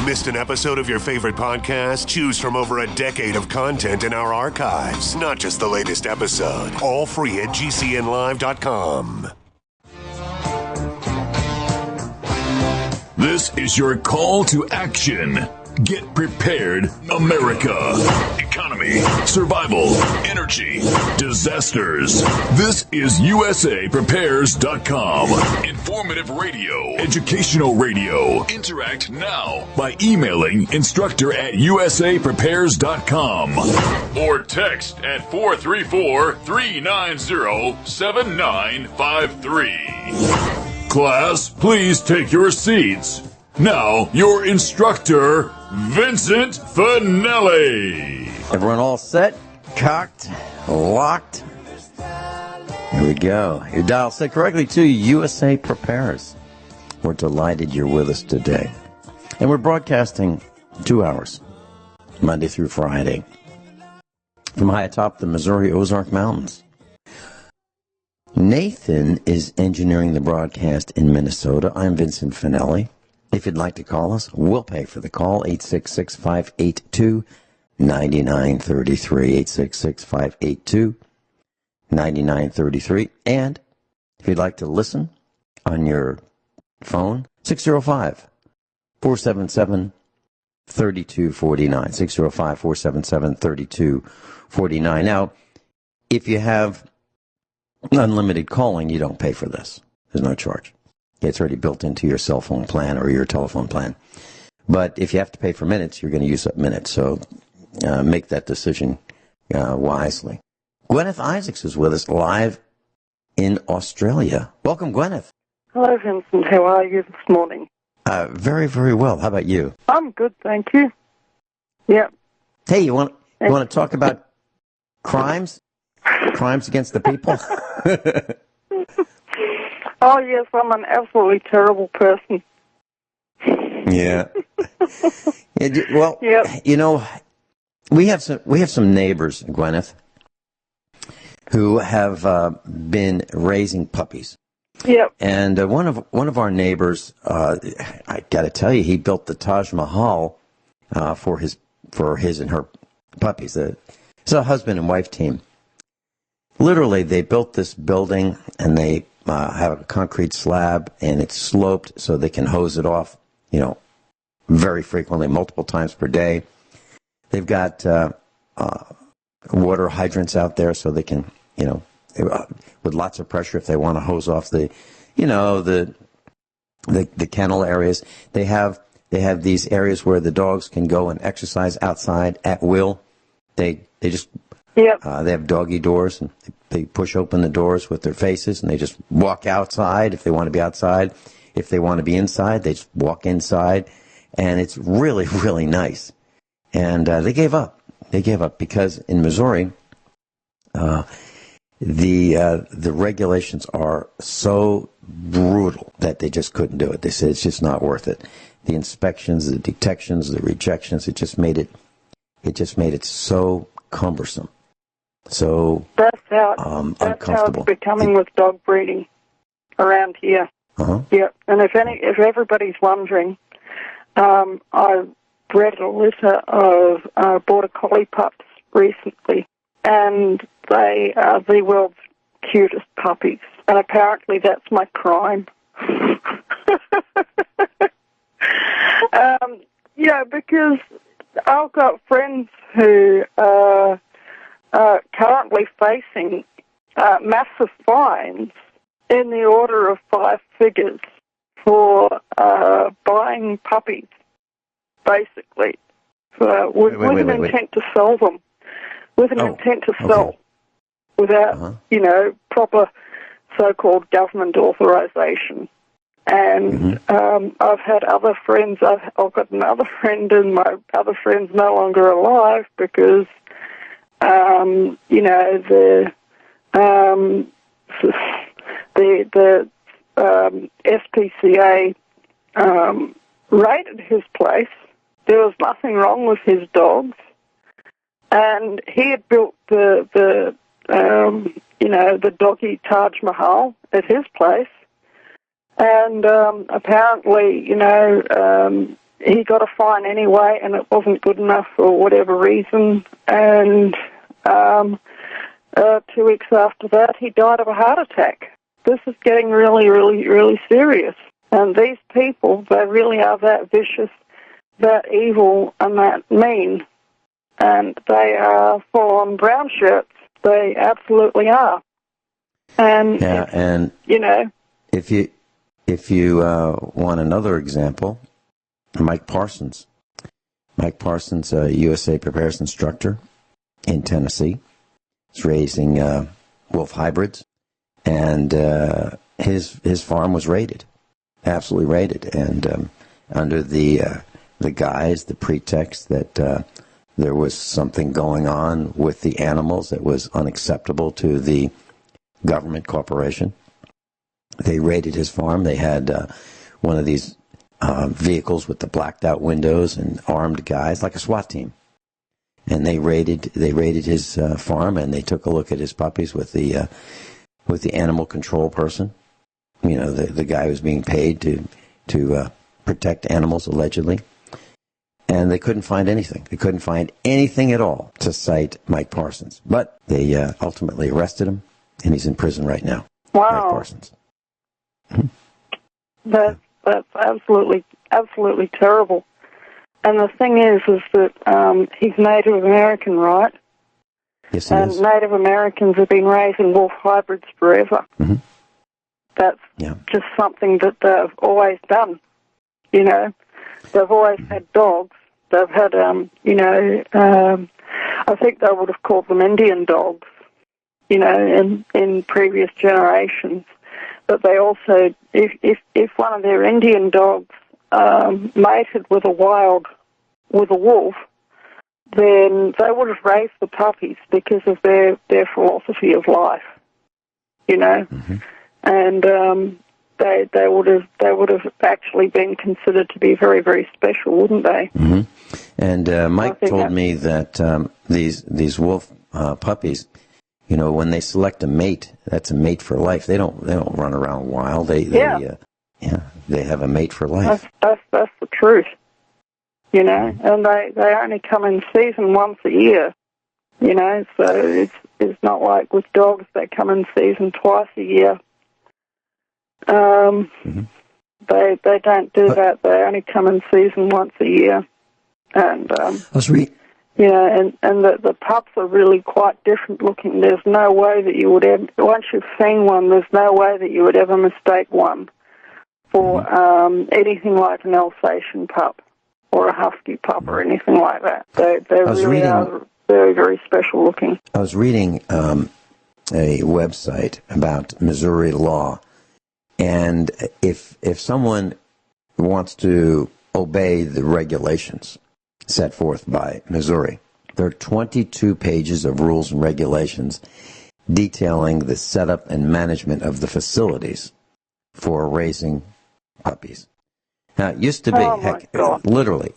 Missed an episode of your favorite podcast? Choose from over a decade of content in our archives, not just the latest episode. All free at gcnlive.com. This is your call to action. Get prepared, America. Economy, survival, energy, disasters. This is USAPrepares.com. Informative radio, educational radio. Interact now by emailing instructor@USAPrepares.com or text at 434-390-7953. Class, please take your seats. Now, your instructor, Vincent Finelli. Everyone all set, cocked, locked? Here we go. Your dial set correctly to USA Prepares. We're delighted you're with us today. And we're broadcasting 2 hours, Monday through Friday, from high atop the Missouri Ozark Mountains. Nathan is engineering the broadcast in Minnesota. I'm Vincent Finelli. If you'd like to call us, we'll pay for the call, 866-582-9933, 866-582-9933. And if you'd like to listen on your phone, 605-477-3249, 605-477-3249. Now, if you have unlimited calling, you don't pay for this. There's no charge. It's already built into your cell phone plan or your telephone plan. But if you have to pay for minutes, you're going to use up minutes. So make that decision wisely. Guineith Isaacs is with us live in Australia. Welcome, Guineith. Hello, Vincent. How are you this morning? Very, very well. How about you? I'm good, thank you. Yeah. Hey, you want to talk about crimes? Crimes against the people? Oh, yes, I'm an absolutely terrible person. Yeah. Well, yep. You know, we have some neighbors, Guineith, who have been raising puppies. Yep. And one of our neighbors, I got to tell you, he built the Taj Mahal for his and her puppies. It's a husband and wife team. Literally, they built this building, and they have a concrete slab, and it's sloped so they can hose it off, very frequently, multiple times per day. They've got water hydrants out there so they can, with lots of pressure if they want to hose off the kennel areas. They have these areas where the dogs can go and exercise outside at will. They just Yep. They have doggy doors, and they push open the doors with their faces, and they just walk outside if they want to be outside. If they want to be inside, they just walk inside, and it's really, really nice. And they gave up. They gave up because in Missouri, the regulations are so brutal that they just couldn't do it. They said it's just not worth it. The inspections, the detections, the rejections, it just made it so cumbersome. So that's how uncomfortable. it's becoming with dog breeding around here. Uh-huh. Yep. And if everybody's wondering, I bred a litter of border collie pups recently, and they are the world's cutest puppies. And apparently that's my crime. Because I've got friends who are currently facing massive fines in the order of 5 figures for buying puppies, basically, with an intent to sell them, with an intent to sell, without, proper so-called government authorization. And I've had other friends, I've got another friend, and my other friend's no longer alive because, the SPCA raided his place. There was nothing wrong with his dogs, and he had built the doggy Taj Mahal at his place. And apparently, he got a fine anyway, and it wasn't good enough for whatever reason. And 2 weeks after that, he died of a heart attack. This is getting really, really, really serious. And these people, they really are that vicious, that evil, and that mean. And they are full-on brown shirts. They absolutely are. And, and you know, if you want another example, Mike Parsons. Mike Parsons, a USA preparedness instructor in Tennessee, is raising wolf hybrids, and his farm was raided, absolutely raided, and under the guise, the pretext that there was something going on with the animals that was unacceptable to the government corporation. They raided his farm. They had one of these vehicles with the blacked out windows and armed guys, like a SWAT team. And they raided his farm, and they took a look at his puppies with the animal control person. You know, the guy who was being paid to protect animals, allegedly. And they couldn't find anything. They couldn't find anything at all to cite Mike Parsons. But they ultimately arrested him, and he's in prison right now. Wow. Mike Parsons. That's absolutely terrible. And the thing is that he's Native American, right? Yes, he and is. Native Americans have been raising wolf hybrids forever. Mm-hmm. That's just something that they've always done. You know, they've always had dogs. They've had, I think they would have called them Indian dogs, you know, in previous generations. But they also, if one of their Indian dogs mated with a wolf, then they would have raised the puppies because of their philosophy of life, you know, and they would have actually been considered to be very, very special, wouldn't they? Mm-hmm. And Mike told me that these wolf puppies, you know, when they select a mate, that's a mate for life. They don't run around wild. They have a mate for life. That's the truth, you know. And they only come in season once a year, you know. So it's not like with dogs, they come in season twice a year. They don't do that. They only come in season once a year, and and the pups are really quite different looking. There's no way that you would ever, once you've seen one, there's no way that you would ever mistake one for anything like an Alsatian pup or a Husky pup or anything like that. They really are very, very special looking. I was reading a website about Missouri law, and if someone wants to obey the regulations set forth by Missouri, there are 22 pages of rules and regulations detailing the setup and management of the facilities for raising puppies. Now, it used to be, literally,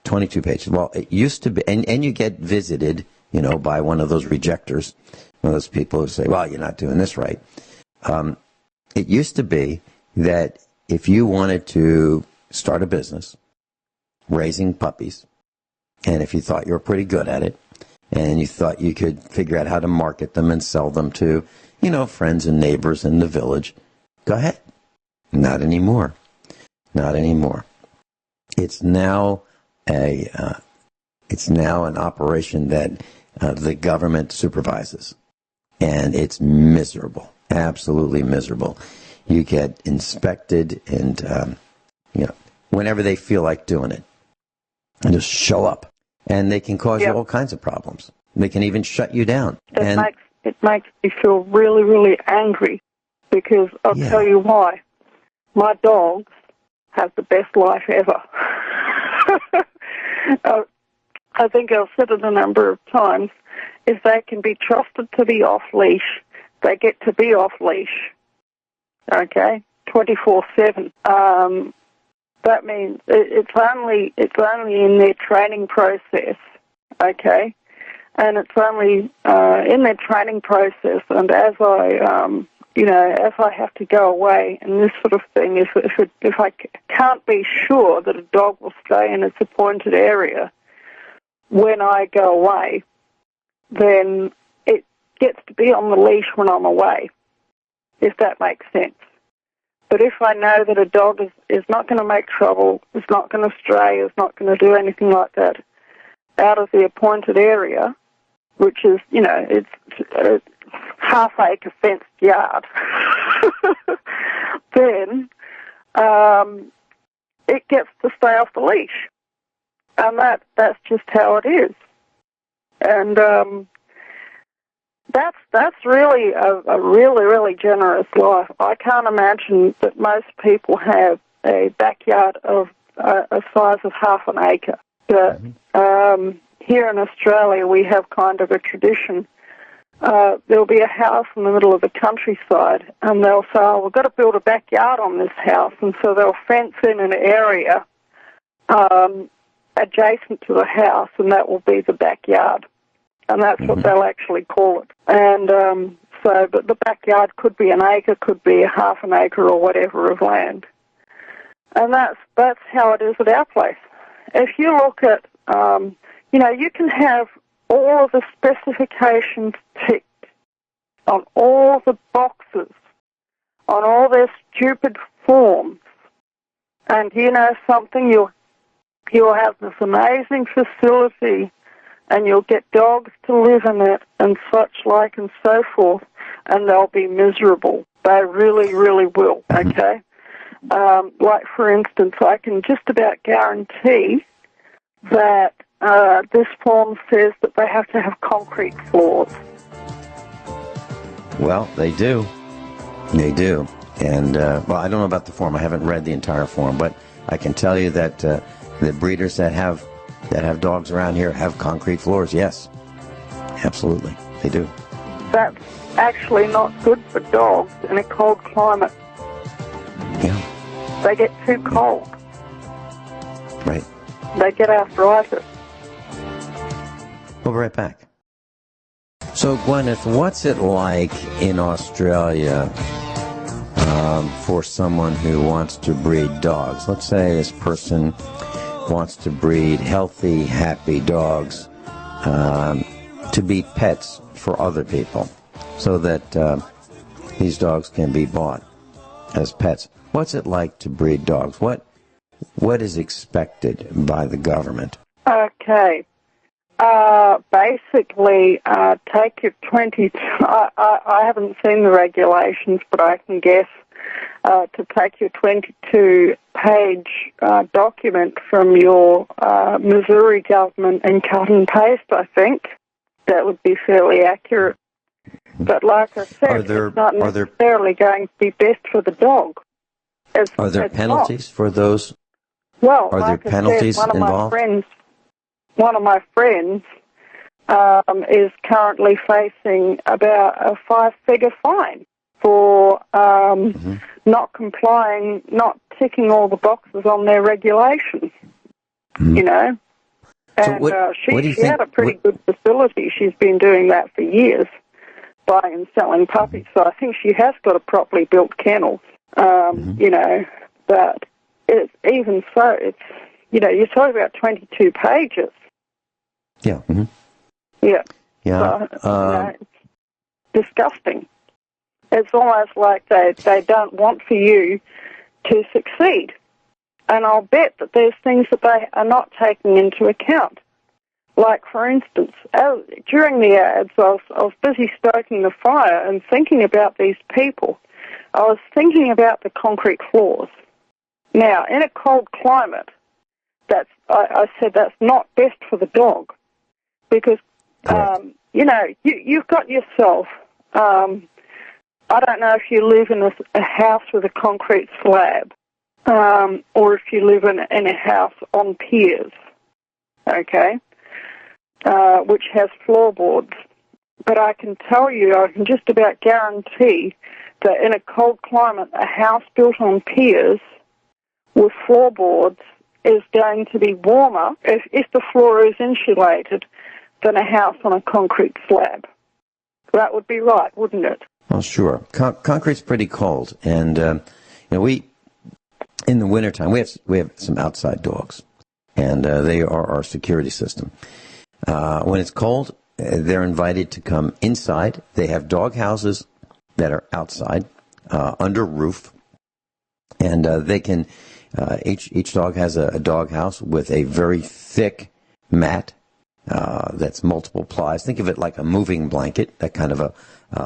22 pages. Well, it used to be, and you get visited, you know, by one of those rejectors, one of those people who say, well, you're not doing this right. It used to be that if you wanted to start a business raising puppies, and if you thought you were pretty good at it, and you thought you could figure out how to market them and sell them to, you know, friends and neighbors in the village, go ahead. Not anymore. Not anymore. It's now an operation that the government supervises, and it's miserable, absolutely miserable. You get inspected, and whenever they feel like doing it, and just show up. And they can cause you all kinds of problems. They can even shut you down. It makes me feel really, really angry because I'll tell you why. My dogs have the best life ever. I think I've said it a number of times. If they can be trusted to be off-leash, they get to be off-leash, okay, 24/7. That means it's only in their training process, okay, and it's only in their training process. And as I if I have to go away and this sort of thing, if I can't be sure that a dog will stay in its appointed area when I go away, then it gets to be on the leash when I'm away, if that makes sense. But if I know that a dog is not going to make trouble, is not going to stray, is not going to do anything like that out of the appointed area, which is, it's a half-acre fenced yard, then it gets to stay off the leash. And that's just how it is. And that's really a really, really generous life. I can't imagine that most people have a backyard of a size of half an acre. But here in Australia, we have kind of a tradition. There'll be a house in the middle of the countryside, and they'll say, we've got to build a backyard on this house. And so they'll fence in an area adjacent to the house, and that will be the backyard. And that's what they'll actually call it. And but the backyard could be an acre, could be a half an acre or whatever of land. And that's how it is at our place. If you look at, you can have all of the specifications ticked on all the boxes, on all their stupid forms. And you know something, you'll have this amazing facility, and you'll get dogs to live in it and such like and so forth, and they'll be miserable. They really, really will, okay? Like, for instance, I can just about guarantee that this form says that they have to have concrete floors. Well, they do. They do. And, I don't know about the form. I haven't read the entire form, but I can tell you that the breeders that have dogs around here have concrete floors. Yes, absolutely, they do. That's actually not good for dogs in a cold climate. Yeah. They get too cold. Right. They get arthritis. We'll be right back. So, Guineith, what's it like in Australia for someone who wants to breed dogs? Let's say this person wants to breed healthy, happy dogs to be pets for other people so that these dogs can be bought as pets. What's it like to breed dogs? What is expected by the government? Okay. Basically, take your 20... I haven't seen the regulations, but I can guess to take your 22-page document from your Missouri government and cut and paste, I think. That would be fairly accurate. But like I said, it's not necessarily going to be best for the dog. Are there penalties for those? Well, are there penalties involved? One of my friends is currently facing about a 5-figure fine for not complying, not ticking all the boxes on their regulations, you know. And so she had a pretty good facility. She's been doing that for years, buying and selling puppies. So I think she has got a properly built kennel, you know. But even so, it's, you know, you're talking about 22 pages. Yeah. Yeah. Yeah. So, you know, it's disgusting. It's almost like they don't want for you to succeed. And I'll bet that there's things that they are not taking into account. Like, for instance, during the ads, I was busy stoking the fire and thinking about these people. I was thinking about the concrete floors. Now, in a cold climate, I said that's not best for the dog. Because, you know, you've got yourself, I don't know if you live in a house with a concrete slab, or if you live in a house on piers, okay, which has floorboards. But I can tell you, I can just about guarantee that in a cold climate, a house built on piers with floorboards is going to be warmer if the floor is insulated than a house on a concrete slab. That would be right, wouldn't it? Oh, sure. Concrete's pretty cold, and we in the wintertime we have some outside dogs, and they are our security system. When it's cold, they're invited to come inside. They have dog houses that are outside, under roof, and they can. Each dog has a dog house with a very thick mat that's multiple plies. Think of it like a moving blanket, that kind of a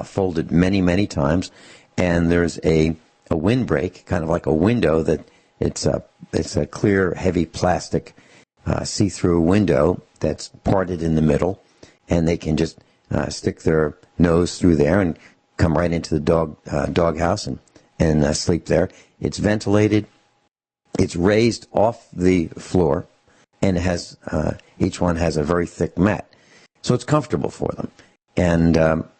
folded many times. And there's a windbreak, kind of like a window that it's a clear, heavy plastic see-through window that's parted in the middle, and they can just stick their nose through there and come right into the dog house and sleep there. It's ventilated. It's raised off the floor, and it has each one has a very thick mat, so it's comfortable for them, and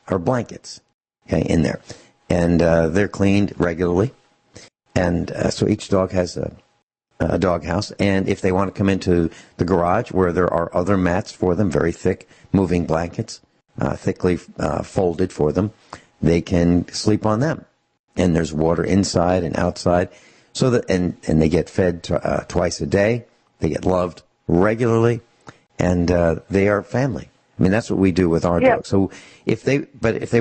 or blankets, okay, in there, and they're cleaned regularly, and so each dog has a dog house, and if they want to come into the garage where there are other mats for them, very thick moving blankets, thickly folded for them, they can sleep on them, and there's water inside and outside. So that and they get fed twice a day. They get loved regularly, and they are family. I mean, that's what we do with our dogs. So if they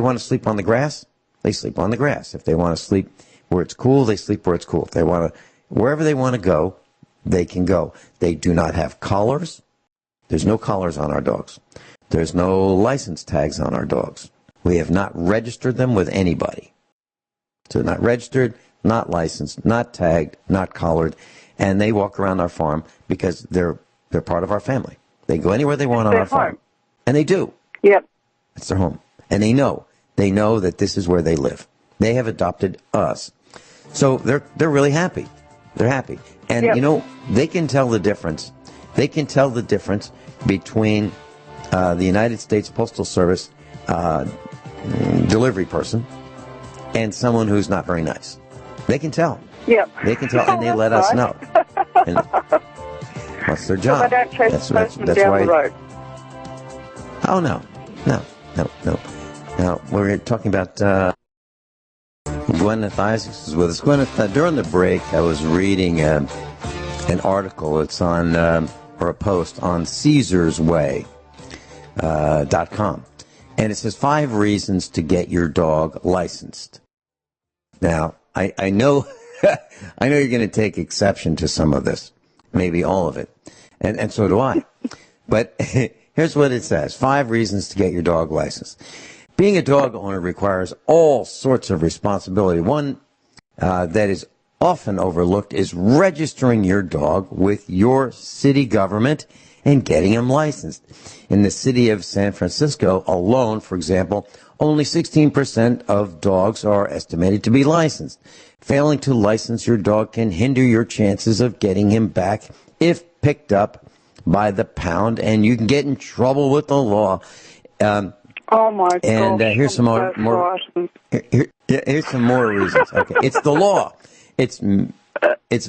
want to sleep on the grass, they sleep on the grass. If they want to sleep where it's cool, they sleep where it's cool. If they want to, wherever they want to go, they can go. They do not have collars. There's no collars on our dogs. There's no license tags on our dogs. We have not registered them with anybody. So not registered, not licensed, not tagged, not collared, and they walk around our farm because they're part of our family. They go anywhere they want on our farm, and they do. Yep, it's their home, and they know that this is where they live. They have adopted us, so they're really happy. They're happy, and they can tell the difference. They can tell the difference between the United States Postal Service delivery person and someone who's not very nice. They can tell. Yep. They can tell, and they let us know. And what's their job? So they don't chase the postman down the road. Oh, no. Now, we're talking about Guineith Isaacs is with us. Guineith, during the break, I was reading an article. It's on, or a post on CaesarsWay.com. And it says 5 reasons to get your dog licensed. Now, I know I know you're going to take exception to some of this, maybe all of it, and so do I. But here's what it says: 5 reasons to get your dog licensed. Being a dog owner requires all sorts of responsibility. One that is often overlooked is registering your dog with your city government and getting him licensed. In the city of San Francisco alone, for example, only 16% of dogs are estimated to be licensed. Failing to license your dog can hinder your chances of getting him back if picked up by the pound, and you can get in trouble with the law. Oh my God! And here's some more. Here's some more reasons. Okay, it's the law. It's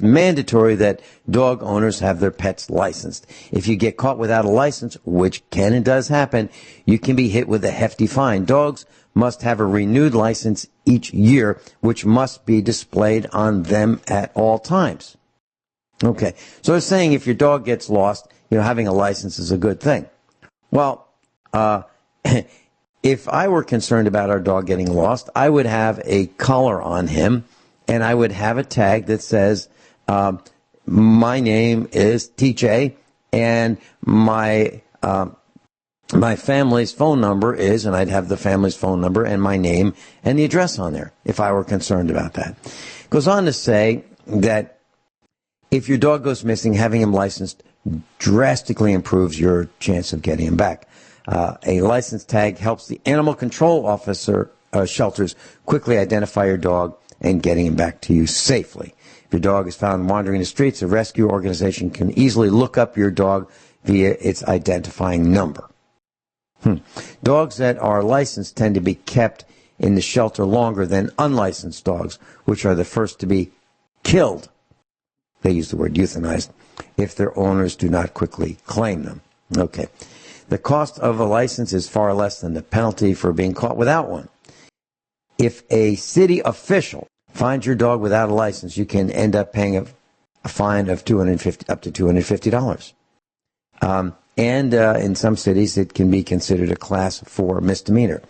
mandatory that dog owners have their pets licensed. If you get caught without a license, which can and does happen, you can be hit with a hefty fine. Dogs must have a renewed license each year, which must be displayed on them at all times. Okay, so it's saying if your dog gets lost, having a license is a good thing. Well, if I were concerned about our dog getting lost, I would have a collar on him, and I would have a tag that says, my name is TJ, and my family's phone number is, and I'd have the family's phone number and my name and the address on there if I were concerned about that. It goes on to say that if your dog goes missing, having him licensed drastically improves your chance of getting him back. A license tag helps the animal control officer shelters quickly identify your dog and getting him back to you safely. If your dog is found wandering the streets, a rescue organization can easily look up your dog via its identifying number. Dogs that are licensed tend to be kept in the shelter longer than unlicensed dogs, which are the first to be killed. They use the word euthanized if their owners do not quickly claim them. Okay. The cost of a license is far less than the penalty for being caught without one. if a city official finds your dog without a license, you can end up paying a fine of up to $250. And in some cities, it can be considered a Class 4 misdemeanor.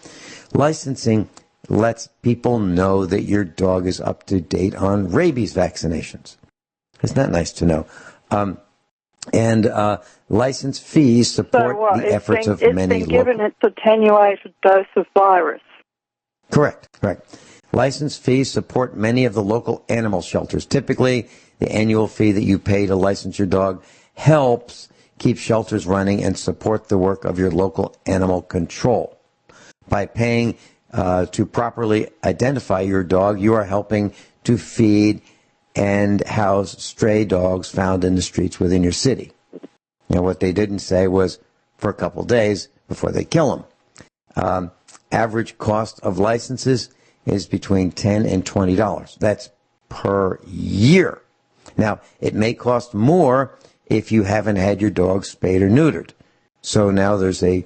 Licensing lets people know that your dog is up to date on rabies vaccinations. Isn't that nice to know? And license fees support the efforts of many local... It's been given its attenuated dose of virus. Correct. License fees support many of the local animal shelters. Typically, the annual fee that you pay to license your dog helps keep shelters running and support the work of your local animal control. By paying to properly identify your dog, you are helping to feed and house stray dogs found in the streets within your city. Now, what they didn't say was for a couple days before they kill them. Average cost of licenses is between $10 and $20. That's per year. Now, it may cost more if you haven't had your dog spayed or neutered. So now there's a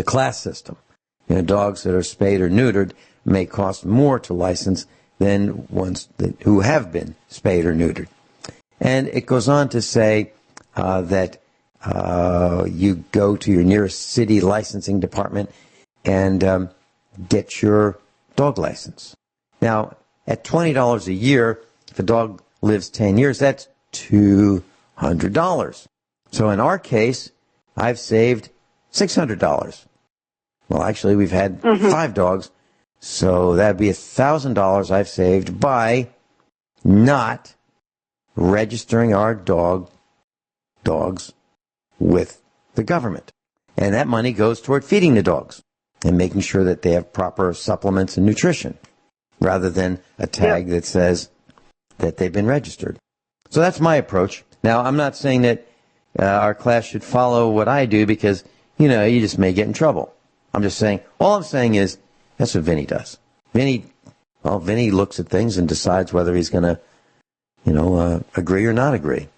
class system. Dogs that are spayed or neutered may cost more to license than ones who have been spayed or neutered. And it goes on to say that you go to your nearest city licensing department and get your dog license. Now, at $20 a year, if a dog lives 10 years, that's $200. So in our case, I've saved $600. Well, actually, we've had 5 dogs, so that'd be $1,000 I've saved by not registering our dogs with the government. And that money goes toward feeding the dogs and making sure that they have proper supplements and nutrition, rather than a tag that says that they've been registered. So that's my approach. Now, I'm not saying that our class should follow what I do because, you just may get in trouble. I'm just saying, all I'm saying is, that's what Vinny does. Vinny looks at things and decides whether he's going to, agree or not agree.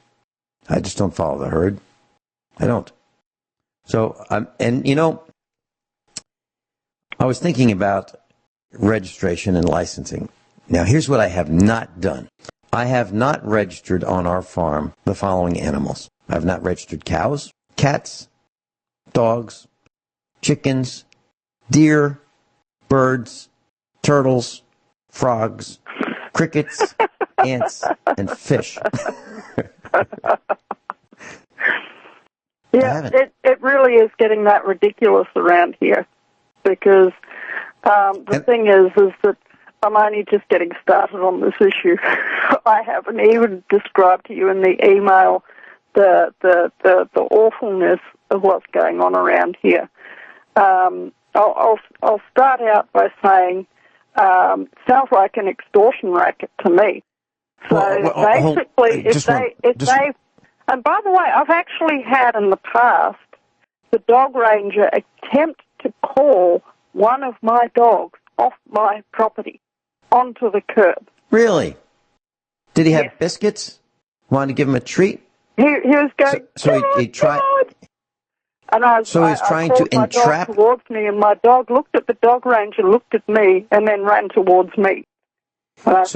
I just don't follow the herd. I don't. So, I was thinking about registration and licensing. Now, here's what I have not done. I have not registered on our farm the following animals. I have not registered cows, cats, dogs, chickens, deer, birds, turtles, frogs, crickets, ants, and fish. Yeah, it really is getting that ridiculous around here, because the thing is that I'm only just getting started on this issue. I haven't even described to you in the email the awfulness of what's going on around here. I'll start out by saying, sounds like an extortion racket to me. So basically, and by the way, I've actually had in the past the dog ranger attempt to call one of my dogs off my property onto the curb. Really? Did he have biscuits? Wanted to give him a treat? He was going. So he tried. And I trying to entrap. Dog towards me, and my dog looked at the dog ranger, looked at me, and then ran towards me. Was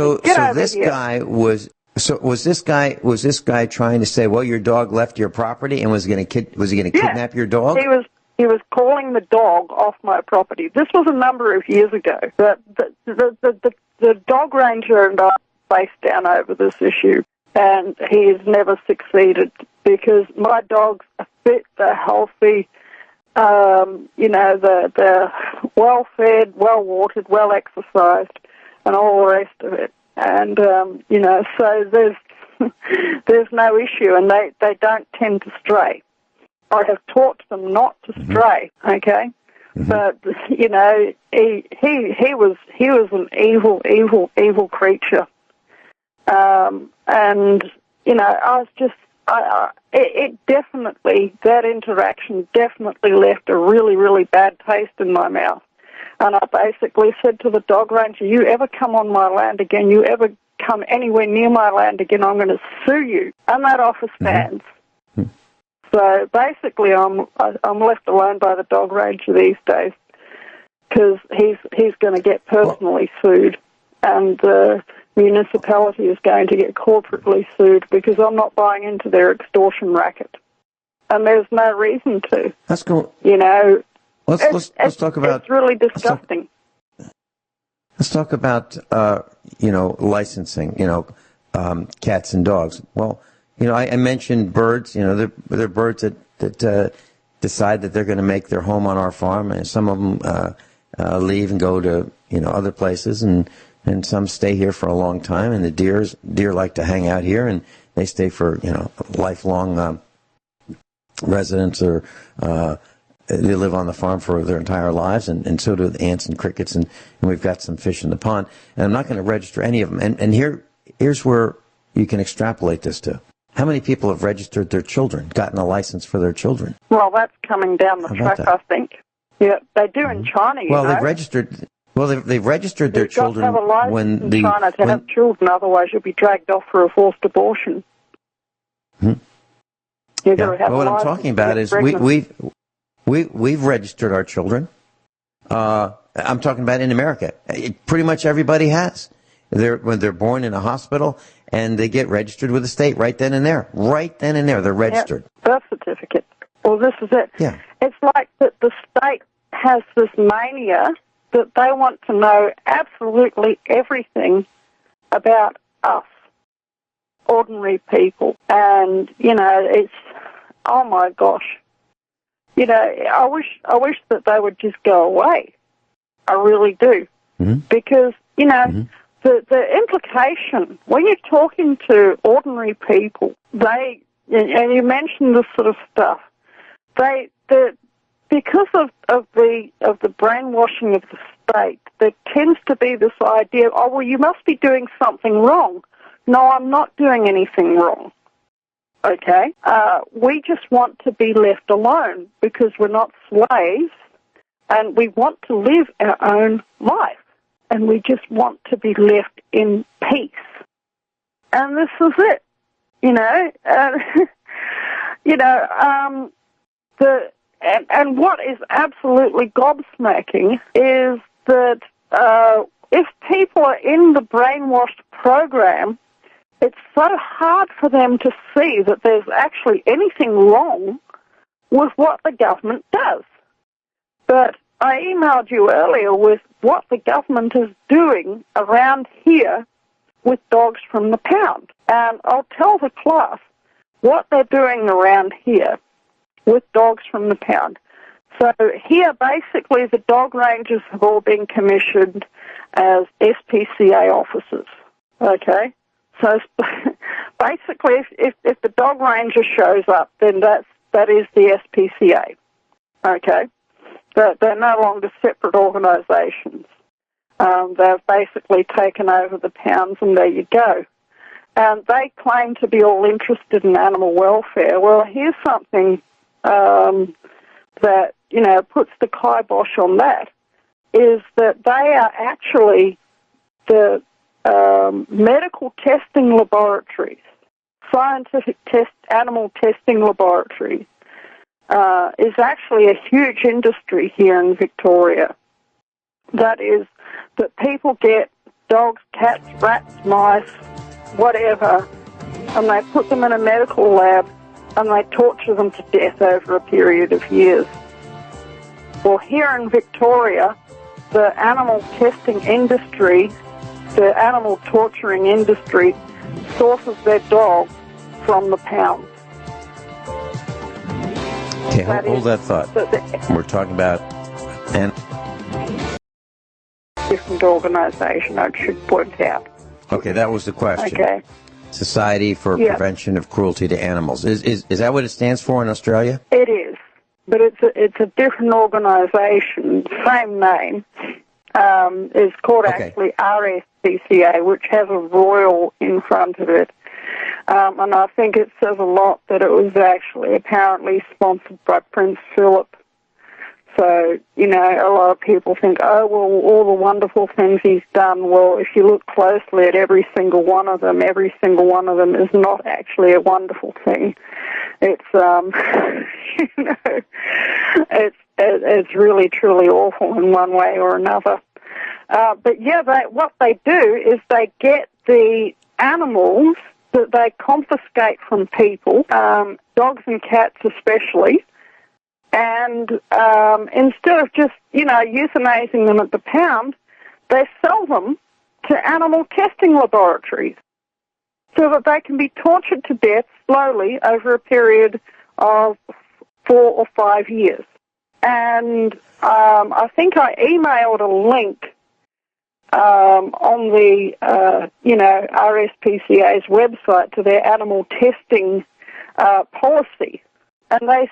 this guy trying to say, well, your dog left your property, and was he going to kidnap your dog? He was calling the dog off my property. This was a number of years ago. The dog ranger and I faced down over this issue, and he's never succeeded because my dogs are fit, they're healthy, they're well-fed, well-watered, well-exercised, and all the rest of it. And, so there's no issue, and they don't tend to stray. I have taught them not to stray, okay? Mm-hmm. But, he was an evil creature. That interaction definitely left a really, really bad taste in my mouth. And I basically said to the dog ranger, you ever come on my land again, you ever come anywhere near my land again, I'm going to sue you. And that offer stands. Mm-hmm. So basically I'm left alone by the dog ranger these days. because he's going to get personally sued, and the municipality is going to get corporately sued because I'm not buying into their extortion racket, and there's no reason to. That's cool. You know, let's talk about. It's really disgusting. Let's talk about licensing. Cats and dogs. Well, I mentioned birds. They're birds that decide that they're going to make their home on our farm, and some of them leave and go to other places, and some stay here for a long time. And the deer like to hang out here, and they stay for lifelong residents, or they live on the farm for their entire lives, and so do the ants and crickets, and we've got some fish in the pond. And I'm not going to register any of them. And here's where you can extrapolate this to. How many people have registered their children, gotten a license for their children? Well, that's coming down the track, I think. Yeah, they do in China. They've registered. Well, they've registered their children You've got to have a license when in China to have children, otherwise you'll be dragged off for a forced abortion. Hmm. You've got to have what I'm talking about is we've registered our children. I'm talking about in America. Pretty much everybody has. When they're born in a hospital, and they get registered with the state right then and there. Right then and there, they're registered. Birth certificate. Well, this is it. Yeah. It's like that the state has this mania that they want to know absolutely everything about us, ordinary people. And, it's, oh my gosh. I wish that they would just go away. I really do. Mm-hmm. Because, mm-hmm. The implication, when you're talking to ordinary people, and you mentioned this sort of stuff, because of the brainwashing of the state, there tends to be this idea, you must be doing something wrong. No, I'm not doing anything wrong. Okay? We just want to be left alone because we're not slaves, and we want to live our own life. And we just want to be left in peace. And this is it, and what is absolutely gobsmacking is that if people are in the brainwashed program, it's so hard for them to see that there's actually anything wrong with what the government does. But I emailed you earlier with what the government is doing around here with dogs from the pound. And I'll tell the class what they're doing around here with dogs from the pound. So here, basically, the dog rangers have all been commissioned as SPCA officers, okay? So basically, if the dog ranger shows up, then that is the SPCA, okay? They're no longer separate organisations. They've basically taken over the pounds, and there you go. And they claim to be all interested in animal welfare. Well, here's something that, puts the kibosh on that, is that they are actually the medical testing laboratories, scientific animal testing laboratories, is actually a huge industry here in Victoria. That is, that people get dogs, cats, rats, mice, whatever, and they put them in a medical lab and they torture them to death over a period of years. Well, here in Victoria, the animal testing industry, the animal torturing industry, sources their dogs from the pound. Okay, hold that thought. We're talking about an different organisation, I should point out. Okay, that was the question. Okay. Society for Prevention of Cruelty to Animals. Is that what it stands for in Australia? It is, but it's a different organisation, same name. It's called actually RSPCA, which has a royal in front of it. And I think it says a lot that it was actually apparently sponsored by Prince Philip. So, a lot of people think, oh, well, all the wonderful things he's done. Well, if you look closely at every single one of them is not actually a wonderful thing. It's, is really, truly awful in one way or another. But yeah, what they do is they get the animals that they confiscate from people, dogs and cats especially, and instead of just, euthanizing them at the pound, they sell them to animal testing laboratories so that they can be tortured to death slowly over a period of 4 or 5 years. And I think I emailed a link on the, RSPCA's website to their animal testing policy. And they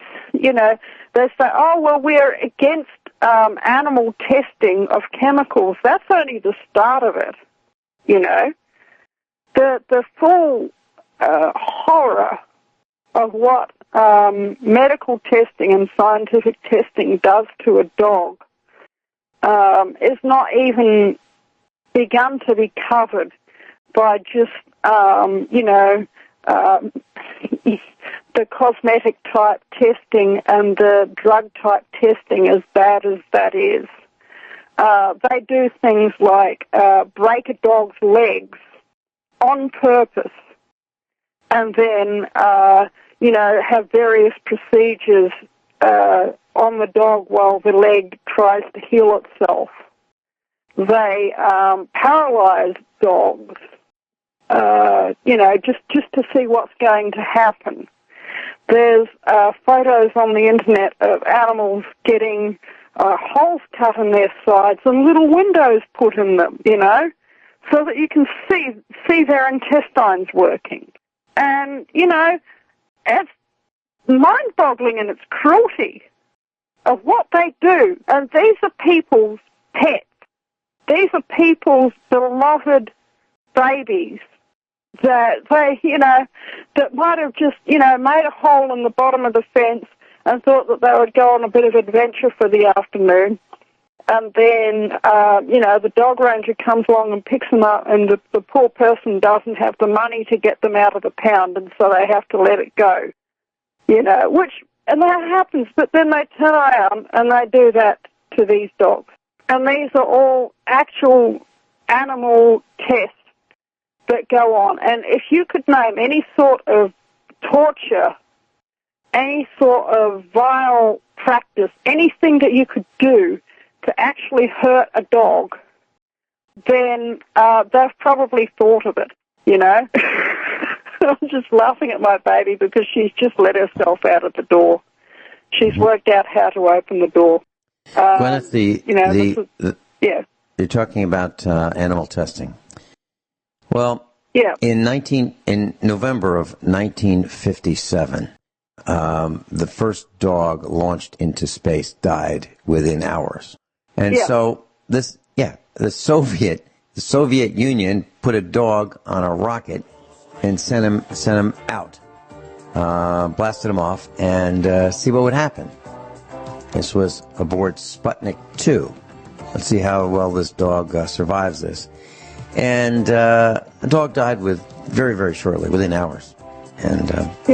say, oh, well, we're against animal testing of chemicals. That's only the start of it, The full horror of what medical testing and scientific testing does to a dog is not even begun to be covered by just, the cosmetic type testing and the drug type testing, as bad as that is. They do things like break a dog's legs on purpose and then, have various procedures on the dog while the leg tries to heal itself. They paralyze dogs, just to see what's going to happen. There's photos on the internet of animals getting holes cut in their sides and little windows put in them, so that you can see their intestines working. And, it's mind-boggling in its cruelty of what they do. And these are people's pets. These are people's beloved babies that they, that might have just, made a hole in the bottom of the fence and thought that they would go on a bit of adventure for the afternoon. And then, the dog ranger comes along and picks them up, and the poor person doesn't have the money to get them out of the pound, and so they have to let it go. And that happens, but then they turn around and they do that to these dogs. And these are all actual animal tests that go on. And if you could name any sort of torture, any sort of vile practice, anything that you could do to actually hurt a dog, then they've probably thought of it, I'm just laughing at my baby because she's just let herself out of the door. She's worked out how to open the door. Gwyneth, you're talking about animal testing. Well, yeah. In November of 1957, the first dog launched into space died within hours. And so the Soviet Union put a dog on a rocket and sent him out, blasted him off, and see what would happen. This was aboard Sputnik 2. Let's see how well this dog survives this. And the dog died very, very shortly, within hours. And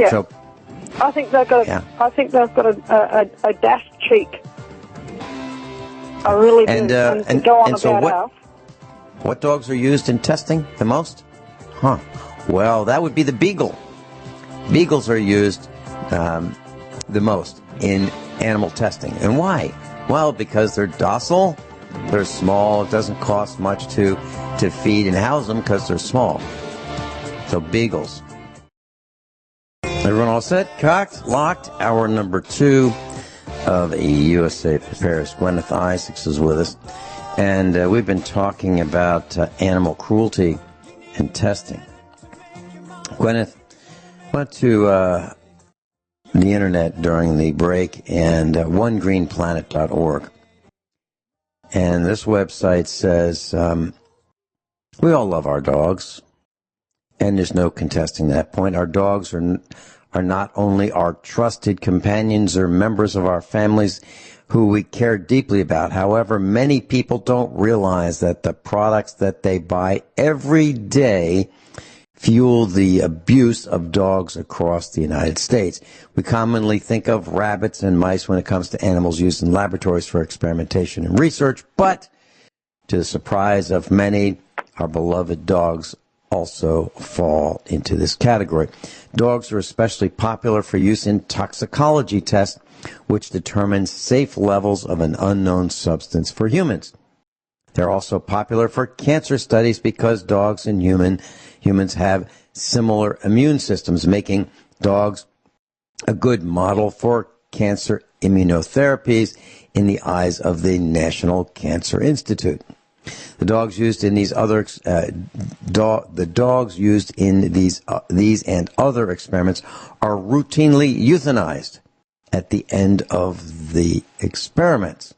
so I think they've got a dashed cheek. I really do. And go on so about what dogs are used in testing the most? Well, that would be the beagle. Beagles are used the most in animal testing. And why? Well, because they're docile, they're small, it doesn't cost much to feed and house them because they're small. So beagles. Everyone all set? Cocked? Locked? Hour number 2 of USA Prepares. Guineith Isaacs is with us. And we've been talking about animal cruelty and testing. Guineith, went to the internet during the break and onegreenplanet.org. And this website says, we all love our dogs, and there's no contesting that point. Our dogs are not only our trusted companions, they're members of our families who we care deeply about. However, many people don't realize that the products that they buy every day fuel the abuse of dogs across the United States. We commonly think of rabbits and mice when it comes to animals used in laboratories for experimentation and research, but to the surprise of many, our beloved dogs also fall into this category. Dogs are especially popular for use in toxicology tests, which determine safe levels of an unknown substance for humans. They're also popular for cancer studies because dogs and humans have similar immune systems, making dogs a good model for cancer immunotherapies in the eyes of the National Cancer Institute. The dogs used in these and other experiments are routinely euthanized at the end of the experiments.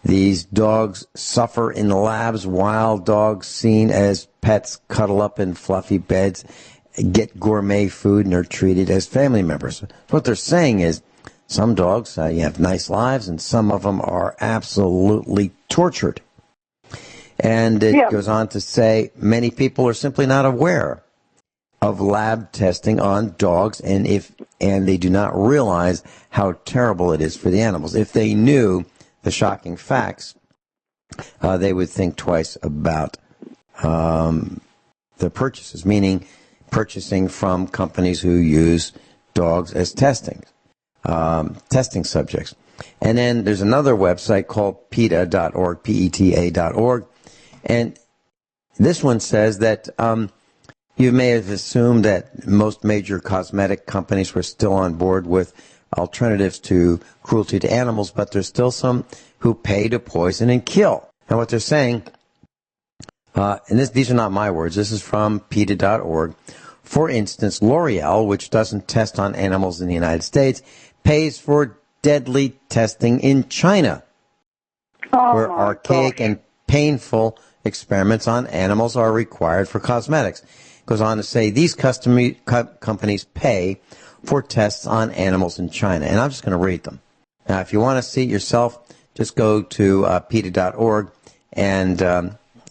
These dogs suffer in the labs. Wild dogs seen as pets cuddle up in fluffy beds, get gourmet food, and are treated as family members. What they're saying is some dogs you have nice lives, and some of them are absolutely tortured. And it goes on to say many people are simply not aware of lab testing on dogs, and they do not realize how terrible it is for the animals. If they knew the shocking facts, they would think twice about the purchases, meaning purchasing from companies who use dogs as testing subjects. And then there's another website called PETA.org, PETA.org, and this one says that you may have assumed that most major cosmetic companies were still on board with alternatives to cruelty to animals, but there's still some who pay to poison and kill. And what they're saying, and these are not my words, this is from PETA.org. For instance, L'Oreal, which doesn't test on animals in the United States, pays for deadly testing in China, where archaic and painful experiments on animals are required for cosmetics. It goes on to say these companies pay for tests on animals in China. And I'm just going to read them. Now, if you want to see it yourself, just go to PETA.org, and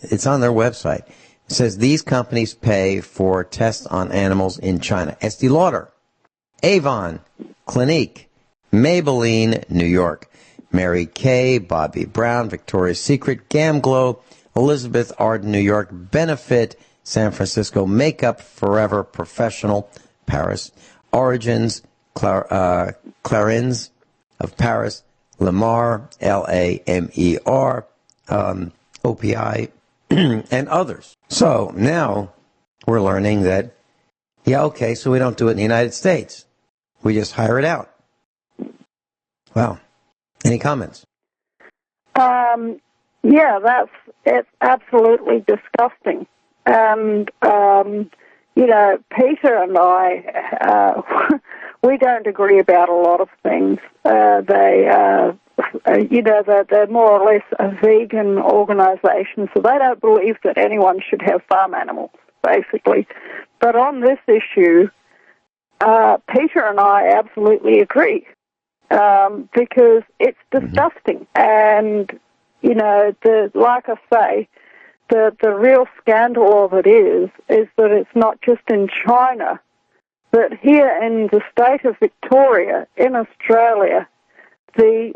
it's on their website. It says these companies pay for tests on animals in China. Estee Lauder, Avon, Clinique, Maybelline, New York, Mary Kay, Bobbi Brown, Victoria's Secret, Gamglow, Elizabeth Arden, New York, Benefit, San Francisco, Makeup Forever, Professional, Paris, Origins, Clarins of Paris, Lamer, Lamer, OPI, and others. So now we're learning that, so we don't do it in the United States. We just hire it out. Wow. Any comments? It's absolutely disgusting. And, Peter and I, we don't agree about a lot of things. They're more or less a vegan organization, so they don't believe that anyone should have farm animals, basically. But on this issue, Peter and I absolutely agree, because it's disgusting. And, like I say, the real scandal of it is that it's not just in China, but here in the state of Victoria, in Australia, the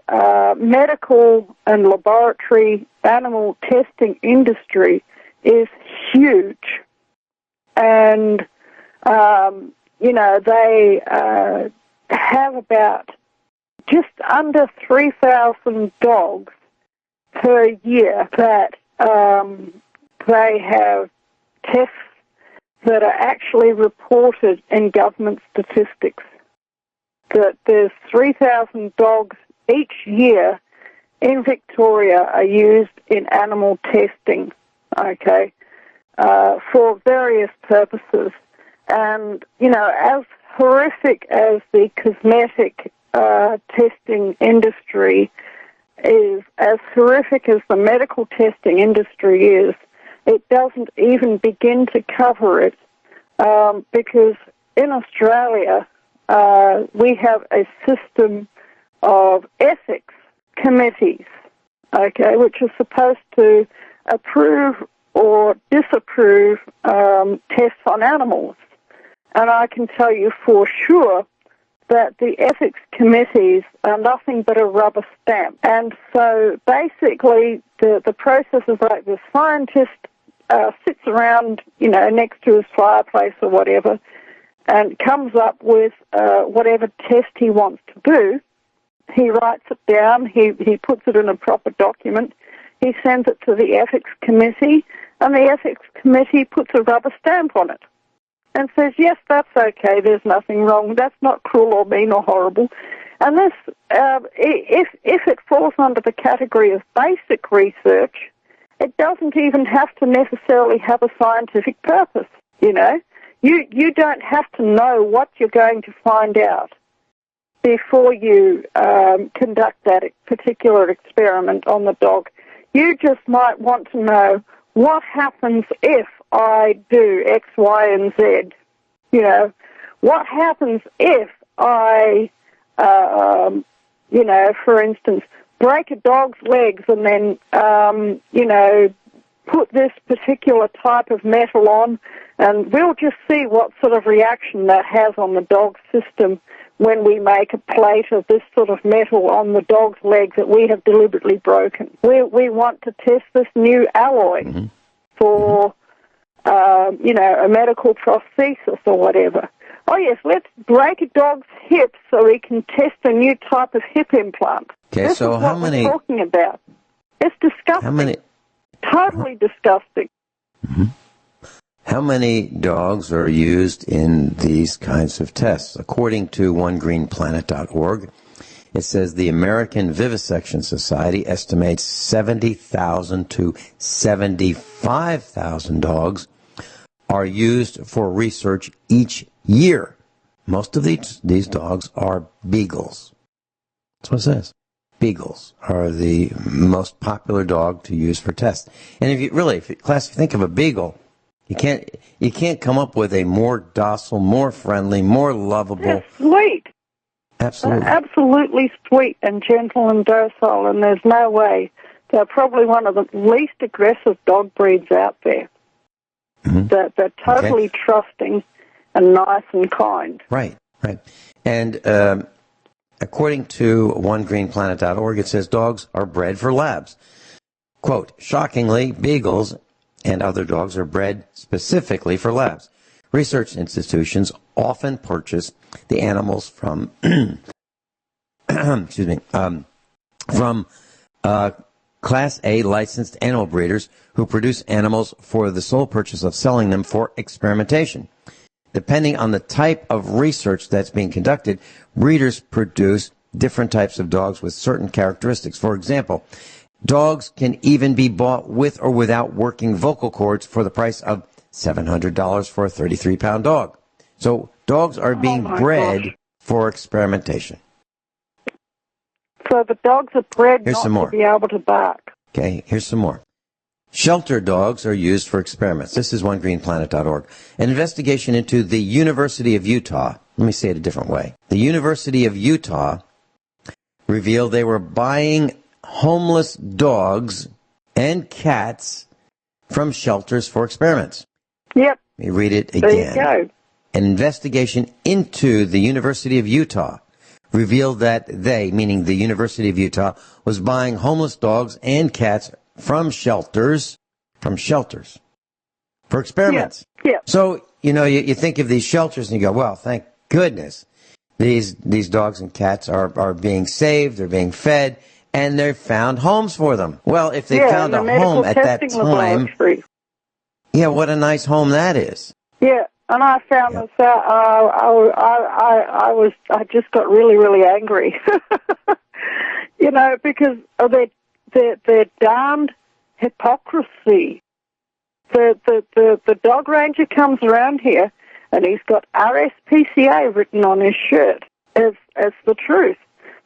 medical and laboratory animal testing industry is huge. And, they have about just under 3,000 dogs per year that they have tests that are actually reported in government statistics. That there's 3,000 dogs each year in Victoria are used in animal testing, for various purposes. And, as horrific as the cosmetic testing industry is, as horrific as the medical testing industry is, it doesn't even begin to cover it, because in Australia we have a system of ethics committees, which are supposed to approve or disapprove tests on animals. And I can tell you for sure that the ethics committees are nothing but a rubber stamp. And so basically the process is like the scientist sits around, next to his fireplace or whatever, and comes up with whatever test he wants to do. He writes it down, he puts it in a proper document, he sends it to the ethics committee, and the ethics committee puts a rubber stamp on it and says, yes, that's okay, there's nothing wrong, that's not cruel or mean or horrible. And this, if it falls under the category of basic research, it doesn't even have to necessarily have a scientific purpose, You don't have to know what you're going to find out before you conduct that particular experiment on the dog. You just might want to know what happens if I do X, Y, and Z. What happens if I, for instance, break a dog's legs and then, put this particular type of metal on, and we'll just see what sort of reaction that has on the dog's system when we make a plate of this sort of metal on the dog's leg that we have deliberately broken. We want to test this new alloy for, a medical prosthesis or whatever. Oh, yes, let's break a dog's hip so we can test a new type of hip implant. Okay, this so is how what many... we're talking about. It's disgusting. How many... Totally disgusting. How many dogs are used in these kinds of tests? According to OneGreenPlanet.org, it says the American Vivisection Society estimates 70,000 to 75,000 dogs are used for research each year. Most of these dogs are beagles. That's what it says. Beagles are the most popular dog to use for tests. And if you think of a beagle, you can't come up with a more docile, more friendly, more lovable. They're sweet. Absolutely. They're absolutely sweet and gentle and docile, and there's no way. They're probably one of the least aggressive dog breeds out there. They're totally trusting and nice and kind. Right. And according to OneGreenPlanet.org, it says dogs are bred for labs. Quote, shockingly, beagles and other dogs are bred specifically for labs. Research institutions often purchase the animals from Class A licensed animal breeders who produce animals for the sole purpose of selling them for experimentation. Depending on the type of research that's being conducted, breeders produce different types of dogs with certain characteristics. For example, dogs can even be bought with or without working vocal cords for the price of $700 for a 33-pound dog. So dogs are being bred for experimentation. So the dogs are bred Here's not some more. to be able to bark. Okay, here's some more. Shelter dogs are used for experiments. This is OneGreenPlanet.org. An investigation into the University of Utah. Let me say it a different way. The University of Utah revealed they were buying homeless dogs and cats from shelters for experiments. Yep. Let me read it again. There you go. An investigation into the University of Utah revealed that they, meaning the University of Utah, was buying homeless dogs and cats from shelters for experiments. Yeah. So, you think of these shelters and you go, well, thank goodness these dogs and cats are being saved, they're being fed, and they've found homes for them. Well, if they found a home at that time, what a nice home that is. Yeah. And I found this out. I just got really, really angry, because of their darned hypocrisy. The dog ranger comes around here, and he's got RSPCA written on his shirt as the truth,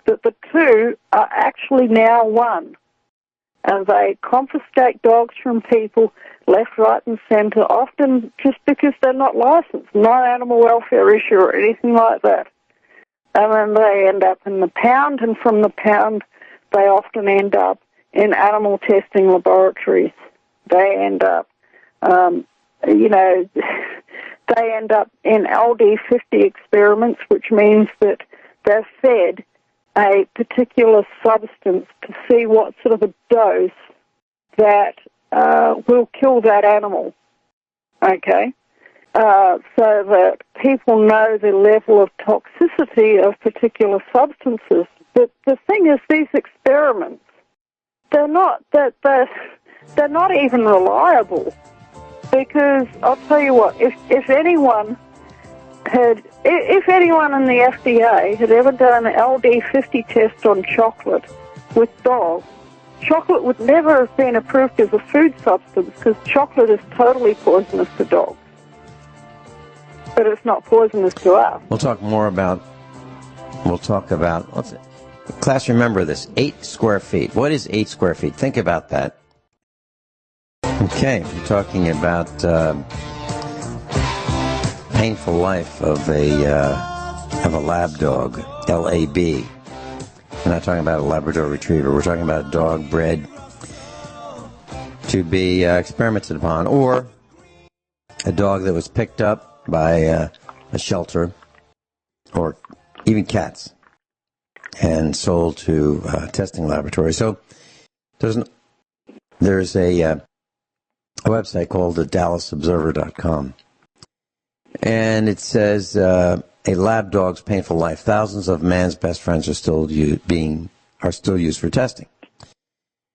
that the two are actually now one. And they confiscate dogs from people left, right, and centre, often just because they're not licensed, not animal welfare issue or anything like that. And then they end up in the pound, and from the pound, they often end up in animal testing laboratories. They end up They end up in LD50 experiments, which means that they're fed a particular substance to see what sort of a dose that will kill that animal, okay? So that people know the level of toxicity of particular substances. But the thing is, these experiments, they're not even reliable. Because I'll tell you what, if anyone in the FDA had ever done an LD50 test on chocolate with dogs, chocolate would never have been approved as a food substance because chocolate is totally poisonous to dogs. But it's not poisonous to us. We'll talk about, class, remember this, 8 square feet. What is 8 square feet? Think about that. Okay, we're talking about painful life of a lab dog, LAB. We're not talking about a Labrador Retriever. We're talking about a dog bred to be experimented upon, or a dog that was picked up by a shelter, or even cats, and sold to testing laboratories. So there's a website called DallasObserver.com, and it says a lab dog's painful life. Thousands of man's best friends are still used for testing.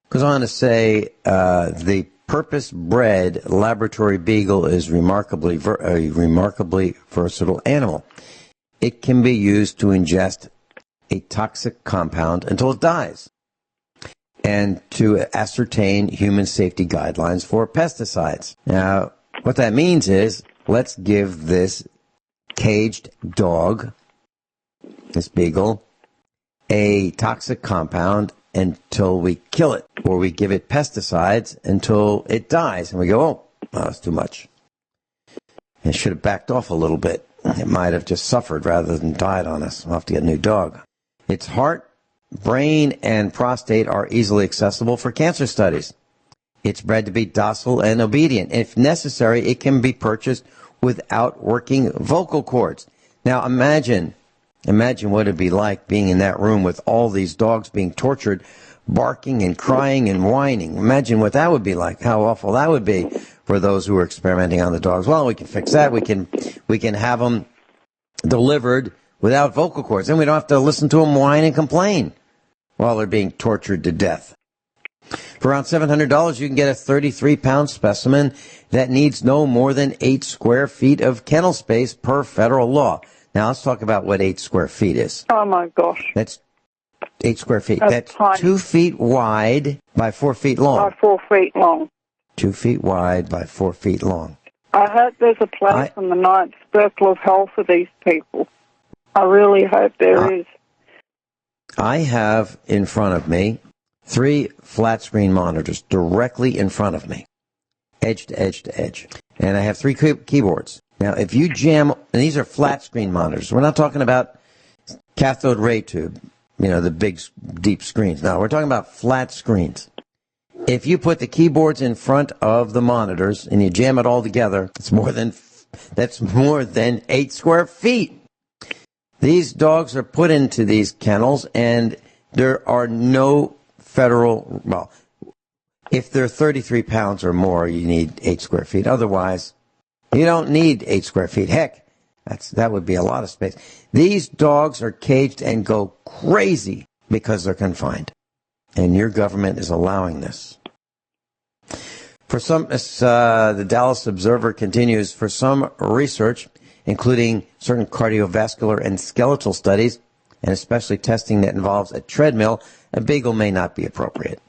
Goes on to say the purpose-bred laboratory beagle is a remarkably versatile animal. It can be used to ingest a toxic compound until it dies, and to ascertain human safety guidelines for pesticides. Now, what that means is, let's give this caged dog, this beagle, a toxic compound until we kill it, or we give it pesticides until it dies, and we go, oh, that's too much. It should have backed off a little bit. It might have just suffered rather than died on us. We'll have to get a new dog. Its heart, brain, and prostate are easily accessible for cancer studies. It's bred to be docile and obedient. If necessary, it can be purchased without working vocal cords. Now imagine what it'd be like being in that room with all these dogs being tortured, barking and crying and whining. Imagine what that would be like, how awful that would be for those who are experimenting on the dogs. Well, we can fix that. We can have them delivered without vocal cords. Then we don't have to listen to them whine and complain while they're being tortured to death. For around $700, you can get a 33-pound specimen that needs no more than 8 square feet of kennel space per federal law. Now, let's talk about what 8 square feet is. Oh, my gosh. That's 8 square feet. That's tiny. 2 feet wide by 4 feet long. By 4 feet long. 2 feet wide by 4 feet long. I hope there's a place in the ninth circle of hell for these people. I really hope there is. I have in front of me 3 flat screen monitors directly in front of me, edge to edge to edge. And I have 3 keyboards. Now, if you jam, and these are flat screen monitors. We're not talking about cathode ray tube, the big, deep screens. No, we're talking about flat screens. If you put the keyboards in front of the monitors and you jam it all together, that's more than 8 square feet. These dogs are put into these kennels, and there are no federal, well, if they're 33 pounds or more, you need 8 square feet. Otherwise, you don't need 8 square feet. Heck, that would be a lot of space. These dogs are caged and go crazy because they're confined. And your government is allowing this. For some, the Dallas Observer continues, for some research, including certain cardiovascular and skeletal studies, and especially testing that involves a treadmill, a beagle may not be appropriate.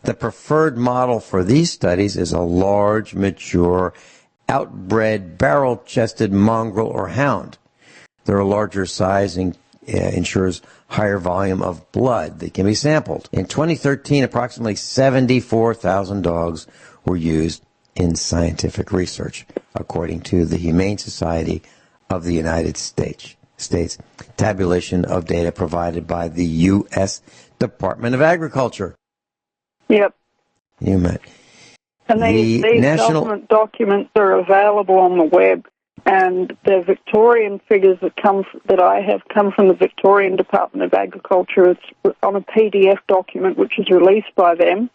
The preferred model for these studies is a large, mature, outbred, barrel-chested mongrel or hound. Their larger size ensures higher volume of blood that can be sampled. In 2013, approximately 74,000 dogs were used in scientific research, according to the Humane Society of the United States. Tabulation of data provided by the U.S. Department of Agriculture. Yep. You met. And these government documents are available on the web, and the Victorian figures that I have come from the Victorian Department of Agriculture. It's on a PDF document which is released by them.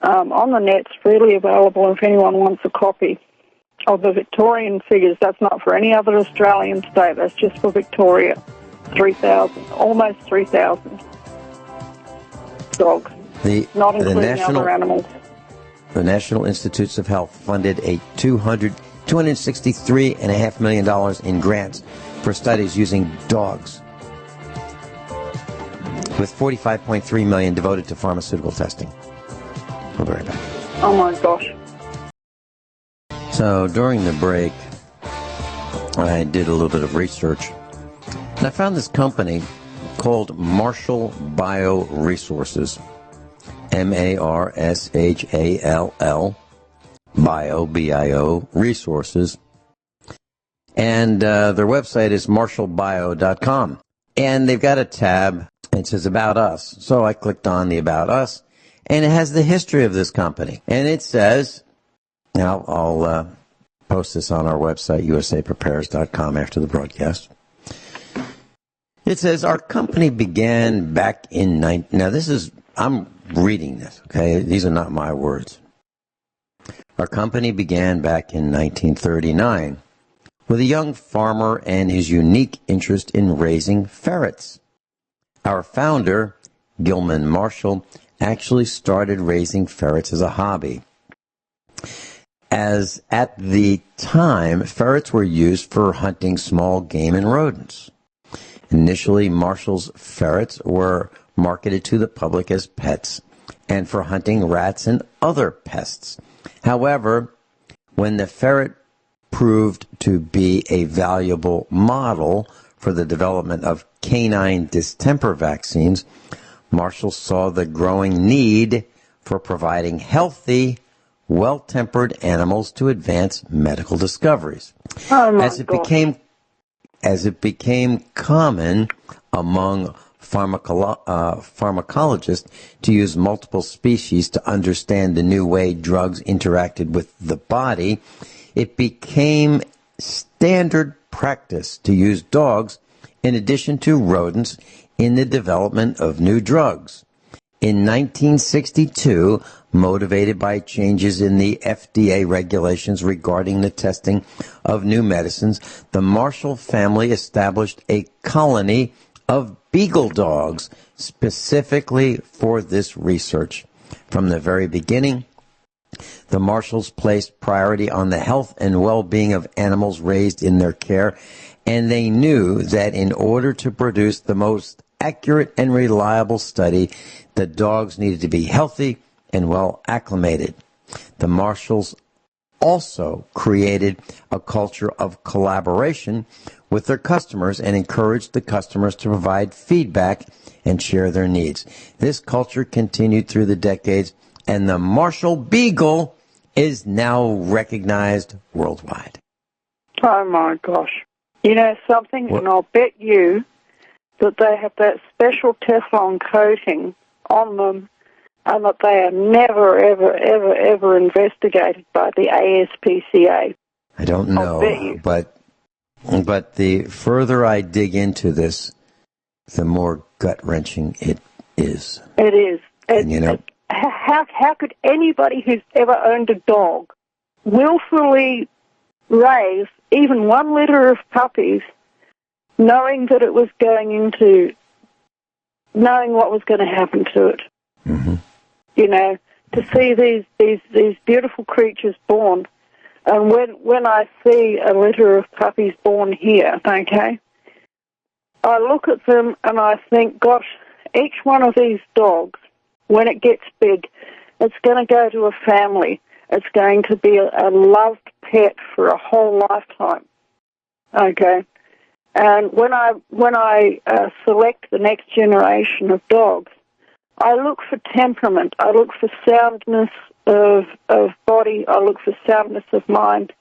On the net, it's freely available if anyone wants a copy of the Victorian figures. That's not for any other Australian state. That's just for Victoria. 3,000, almost 3,000 dogs, not including other animals. The National Institutes of Health funded a $263.5 million in grants for studies using dogs, with $45.3 million devoted to pharmaceutical testing. We'll be right back. Oh my gosh. So during the break, I did a little bit of research, and I found this company called Marshall Bioresources, MARSHALL, Bio, B-I-O, Resources. And their website is marshallbio.com. And they've got a tab, and it says About Us. So I clicked on the About Us, and it has the history of this company. And it says, and I'll post this on our website, usaprepares.com, after the broadcast. It says, our company began back in... Now, I'm reading this, okay? These are not my words. Our company began back in 1939 with a young farmer and his unique interest in raising ferrets. Our founder, Gilman Marshall, actually started raising ferrets as a hobby, as at the time, ferrets were used for hunting small game and rodents. Initially, Marshall's ferrets were marketed to the public as pets and for hunting rats and other pests. However, when the ferret proved to be a valuable model for the development of canine distemper vaccines, Marshall saw the growing need for providing healthy, well-tempered animals to advance medical discoveries. As it became common among pharmacologists to use multiple species to understand the new way drugs interacted with the body, it became standard practice to use dogs in addition to rodents in the development of new drugs. In 1962, motivated by changes in the FDA regulations regarding the testing of new medicines, the Marshall family established a colony of beagle dogs specifically for this research. From the very beginning, the Marshalls placed priority on the health and well-being of animals raised in their care, and they knew that in order to produce the most accurate and reliable study, the dogs needed to be healthy and well acclimated. The Marshalls also created a culture of collaboration with their customers and encouraged the customers to provide feedback and share their needs. This culture continued through the decades, and the Marshall Beagle is now recognized worldwide. Oh, my gosh. You know something? What? And I'll bet you that they have that special Teflon coating on them and that they are never, ever, ever, ever investigated by the ASPCA. I don't know, but the further I dig into this, the more gut-wrenching it is. It is. And, you know, how could anybody who's ever owned a dog willfully raise even 1 litter of puppies knowing that it was knowing what was going to happen to it? Mm-hmm. You know, to see these beautiful creatures born. And when I see a litter of puppies born here, okay, I look at them and I think, gosh, each one of these dogs, when it gets big, it's going to go to a family. It's going to be a loved pet for a whole lifetime, okay? And when I select the next generation of dogs, I look for temperament. I look for soundness of body. I look for soundness of mind.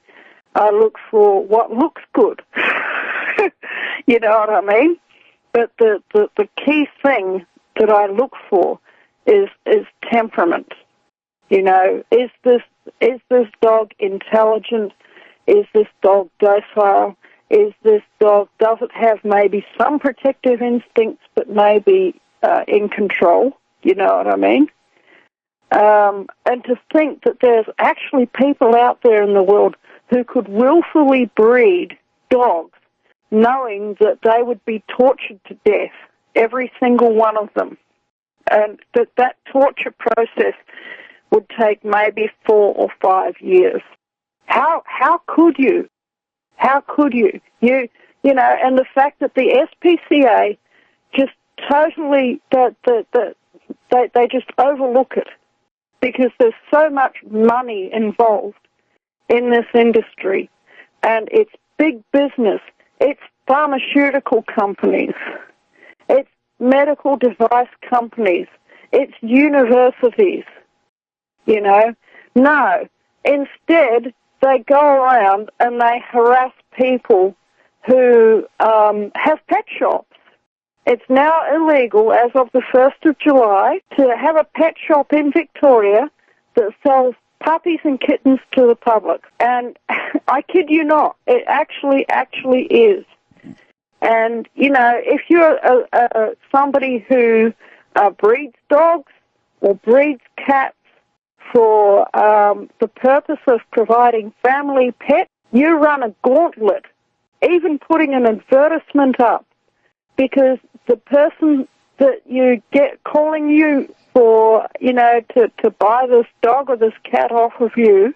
I look for what looks good. You know what I mean? But the key thing that I look for is temperament. You know, is this is this dog intelligent? Is this dog docile? Is this dog, does it have maybe some protective instincts but maybe in control? You know what I mean? And to think that there's actually people out there in the world who could willfully breed dogs knowing that they would be tortured to death, every single one of them, and that torture process would take maybe 4 or 5 years. How could you? How could you? You know, and the fact that the SPCA just totally, they just overlook it because there's so much money involved in this industry, and it's big business. It's pharmaceutical companies. It's medical device companies. It's universities, you know. No, instead they go around and they harass people who have pet shops. It's now illegal as of the 1st of July to have a pet shop in Victoria that sells puppies and kittens to the public. And I kid you not, it actually is. And, you know, if you're somebody who breeds dogs or breeds cats for the purpose of providing family pets, you run a gauntlet, even putting an advertisement up, because the person that you get calling you for, you know, to buy this dog or this cat off of you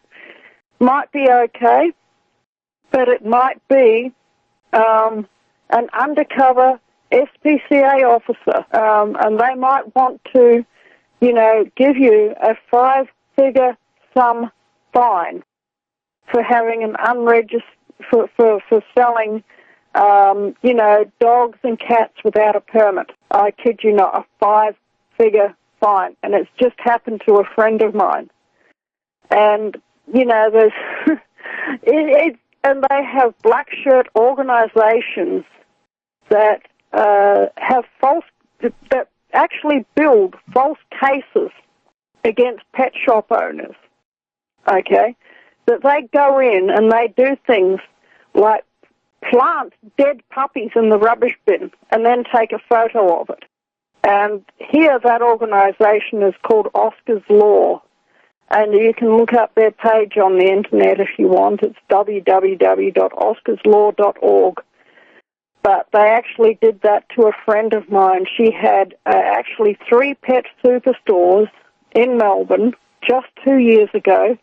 might be okay, but it might be an undercover SPCA officer, and they might want to, you know, give you a 5-figure sum fine for having an unregistered, for selling, you know, dogs and cats without a permit. I kid you not, a 5-figure fine, and it's just happened to a friend of mine. And, you know, there's, and they have black shirt organizations that have that actually build false cases against pet shop owners, okay? That they go in and they do things like plant dead puppies in the rubbish bin and then take a photo of it. And here that organization is called Oscar's Law. And you can look up their page on the internet if you want. It's www.oscarslaw.org. But they actually did that to a friend of mine. She had actually 3 pet superstores in Melbourne just 2 years ago,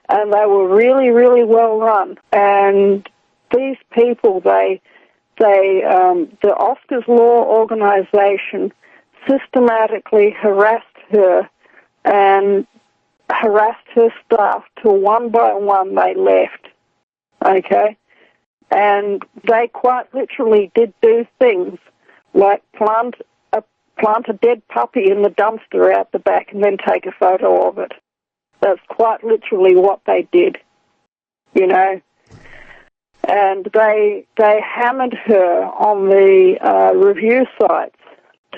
and they were really, really well run. And these people, the Oscar's Law organization systematically harassed her and harassed her staff till one by one they left, okay? And they quite literally did do things like plant a dead puppy in the dumpster out the back and then take a photo of it. That's quite literally what they did, you know. And they hammered her on the review sites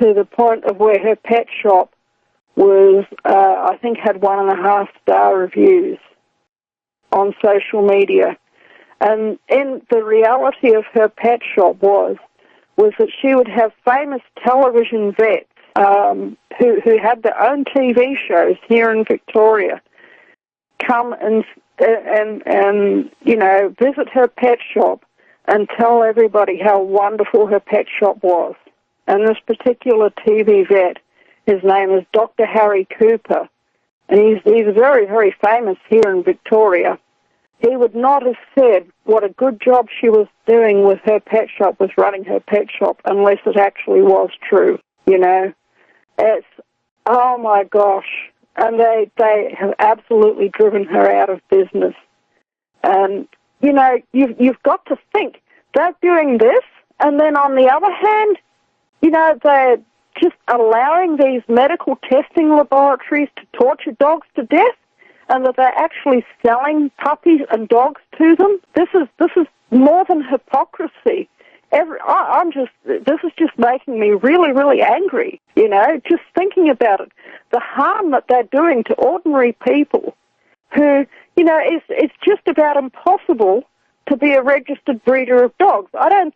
to the point of where her pet shop was, I think, had 1.5-star reviews on social media. And in the reality of her pet shop was that she would have famous television vets who had their own TV shows here in Victoria come and you know, visit her pet shop and tell everybody how wonderful her pet shop was. And this particular TV vet, his name is Dr. Harry Cooper, and he's very, very famous here in Victoria. He would not have said what a good job she was doing with her pet shop, with running her pet shop, unless it actually was true, you know. It's, oh my gosh. And they have absolutely driven her out of business. And, you know, you've got to think, they're doing this, and then on the other hand, you know, they're just allowing these medical testing laboratories to torture dogs to death, and that they're actually selling puppies and dogs to them. This is more than hypocrisy. This is just making me really, really angry, you know, just thinking about it. The harm that they're doing to ordinary people who, it's just about impossible to be a registered breeder of dogs. I don't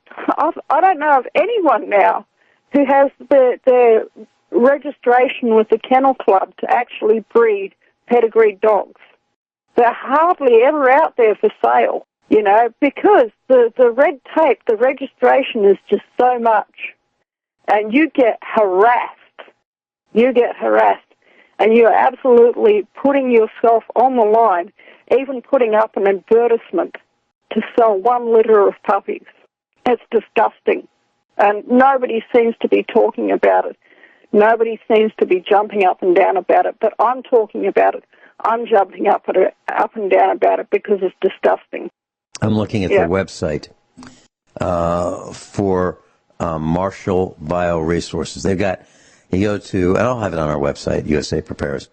know of anyone now who has their registration with the Kennel Club to actually breed pedigreed dogs. They're hardly ever out there for sale, because the red tape, the registration is just so much. And you get harassed. And you're absolutely putting yourself on the line, even putting up an advertisement to sell 1 litter of puppies. It's disgusting. And nobody seems to be talking about it. Nobody seems to be jumping up and down about it. But I'm talking about it. I'm jumping up and down about it because it's disgusting. I'm looking at the website for Marshall Bioresources. They've got, you go to, and I'll have it on our website, USA Prepares.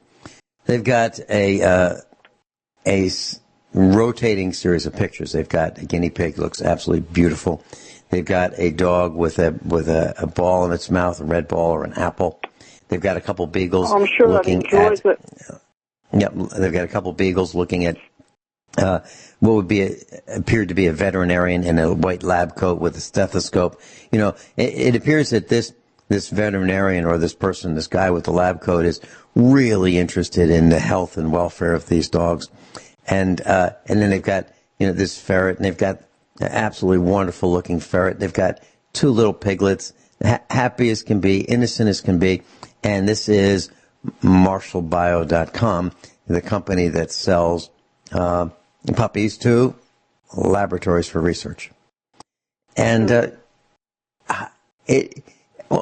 They've got a rotating series of pictures. They've got a guinea pig, looks absolutely beautiful. They've got a dog with a ball in its mouth, a red ball or an apple. They've got a couple beagles. I'm sure looking that enjoys it. Yep, they've got a couple beagles looking at what would appeared to be a veterinarian in a white lab coat with a stethoscope. It appears that this veterinarian or this person, this guy with the lab coat, is really interested in the health and welfare of these dogs. And then they've got this ferret, and they've got an absolutely wonderful looking ferret. They've got 2 little piglets, happy as can be, innocent as can be. And this is MarshallBio.com, the company that sells puppies to laboratories for research. And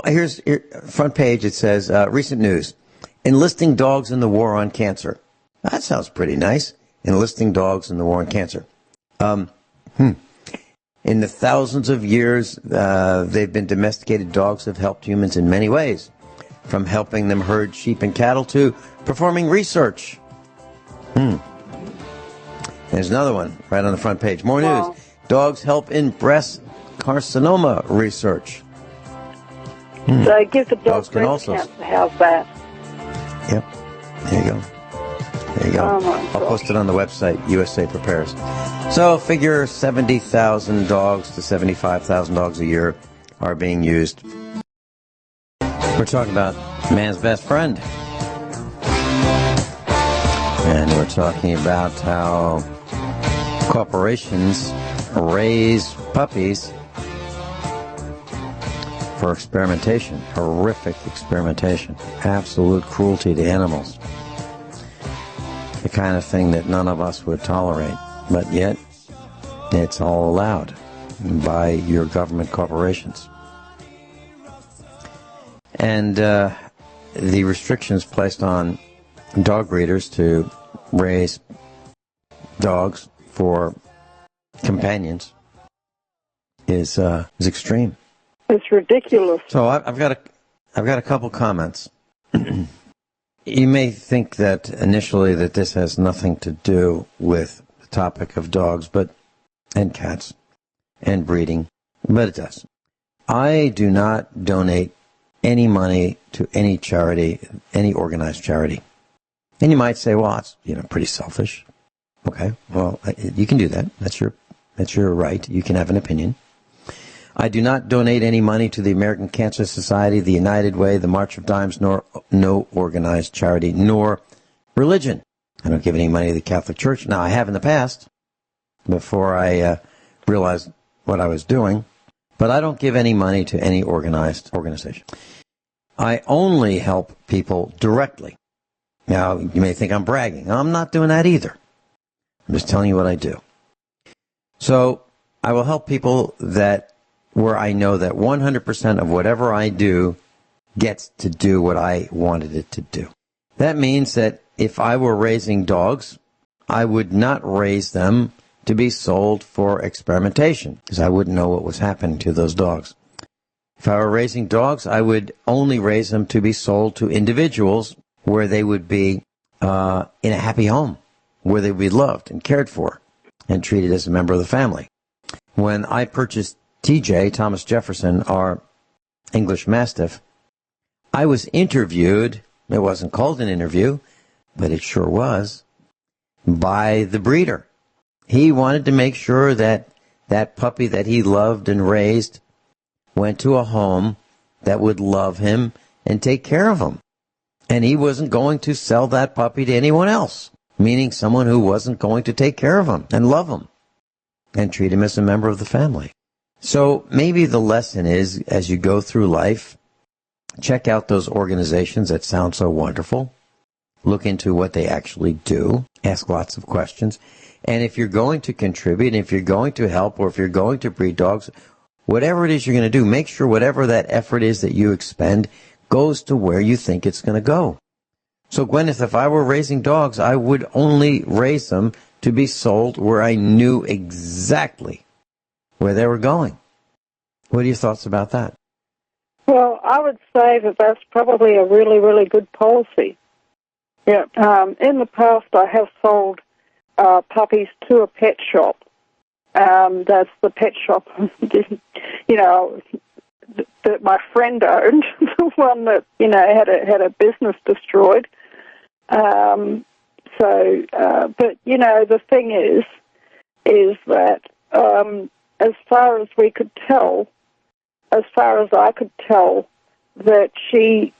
here's front page. It says recent news: enlisting dogs in the war on cancer. That sounds pretty nice. Enlisting dogs in the war on cancer. In the thousands of years they've been domesticated, dogs have helped humans in many ways, from helping them herd sheep and cattle to performing research. There's another one right on the front page. More news. Dogs help in breast carcinoma research. So give the dogs breast cancer. How's that? Yep. There you go. There you go. Oh, I'll post it on the website, USA Prepares. So figure 70,000 dogs to 75,000 dogs a year are being used. We're talking about man's best friend. And we're talking about how corporations raise puppies for experimentation, horrific experimentation, absolute cruelty to animals. The kind of thing that none of us would tolerate, but yet it's all allowed by your government corporations. And the restrictions placed on dog breeders to raise dogs for companions is extreme. It's ridiculous. So I've got a couple comments. You may think that initially that this has nothing to do with the topic of dogs, and cats and breeding, but it does. I do not donate any money to any charity, any organized charity. And you might say, well, that's pretty selfish. Okay, well, you can do that. That's your right. You can have an opinion. I do not donate any money to the American Cancer Society, the United Way, the March of Dimes, nor no organized charity, nor religion. I don't give any money to the Catholic Church. Now, I have in the past, before I realized what I was doing, but I don't give any money to any organized organization. I only help people directly. Now, you may think I'm bragging. I'm not doing that either. I'm just telling you what I do. So, I will help people where I know that 100% of whatever I do gets to do what I wanted it to do. That means that if I were raising dogs, I would not raise them to be sold for experimentation, because I wouldn't know what was happening to those dogs. If I were raising dogs, I would only raise them to be sold to individuals where they would be in a happy home, where they would be loved and cared for and treated as a member of the family. When I purchased TJ, Thomas Jefferson, our English Mastiff, I was interviewed. It wasn't called an interview, but it sure was, by the breeder. He wanted to make sure that that puppy that he loved and raised went to a home that would love him and take care of him. And he wasn't going to sell that puppy to anyone else, meaning someone who wasn't going to take care of him and love him and treat him as a member of the family. So maybe the lesson is, as you go through life, check out those organizations that sound so wonderful. Look into what they actually do. Ask lots of questions. And if you're going to contribute, if you're going to help, or if you're going to breed dogs, whatever it is you're going to do, make sure whatever that effort is that you expend goes to where you think it's going to go. So, Guineith, if I were raising dogs, I would only raise them to be sold where I knew exactly where they were going. What are your thoughts about that? Well, I would say that that's probably a really, really good policy. Yeah. In the past, I have sold puppies to a pet shop. That's the pet shop, that my friend owned, the one that, had a business destroyed. But, the thing is that as far as we could tell, as far as I could tell, that she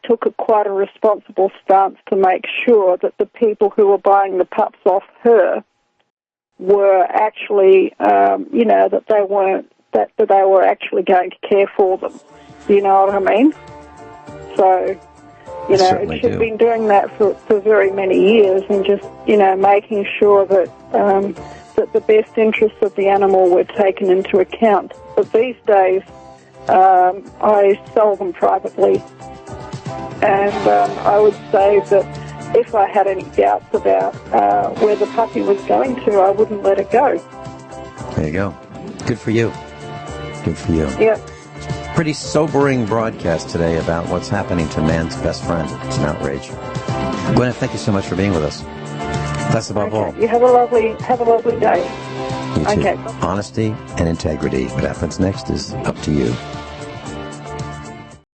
took quite a responsible stance to make sure that the people who were buying the pups off her were actually, that they were actually going to care for them. Do you know what I mean? So, she's been doing that for very many years, and just, making sure that that the best interests of the animal were taken into account. But these days, I sell them privately, and I would say that if I had any doubts about where the puppy was going to, I wouldn't let it go. There you go. Good for you. Good for you. Yep. Pretty sobering broadcast today about what's happening to man's best friend. It's an outrage. Guineith, thank you so much for being with us. That's above all. You have a lovely day. You too. Okay. Honesty and integrity. What happens next is up to you.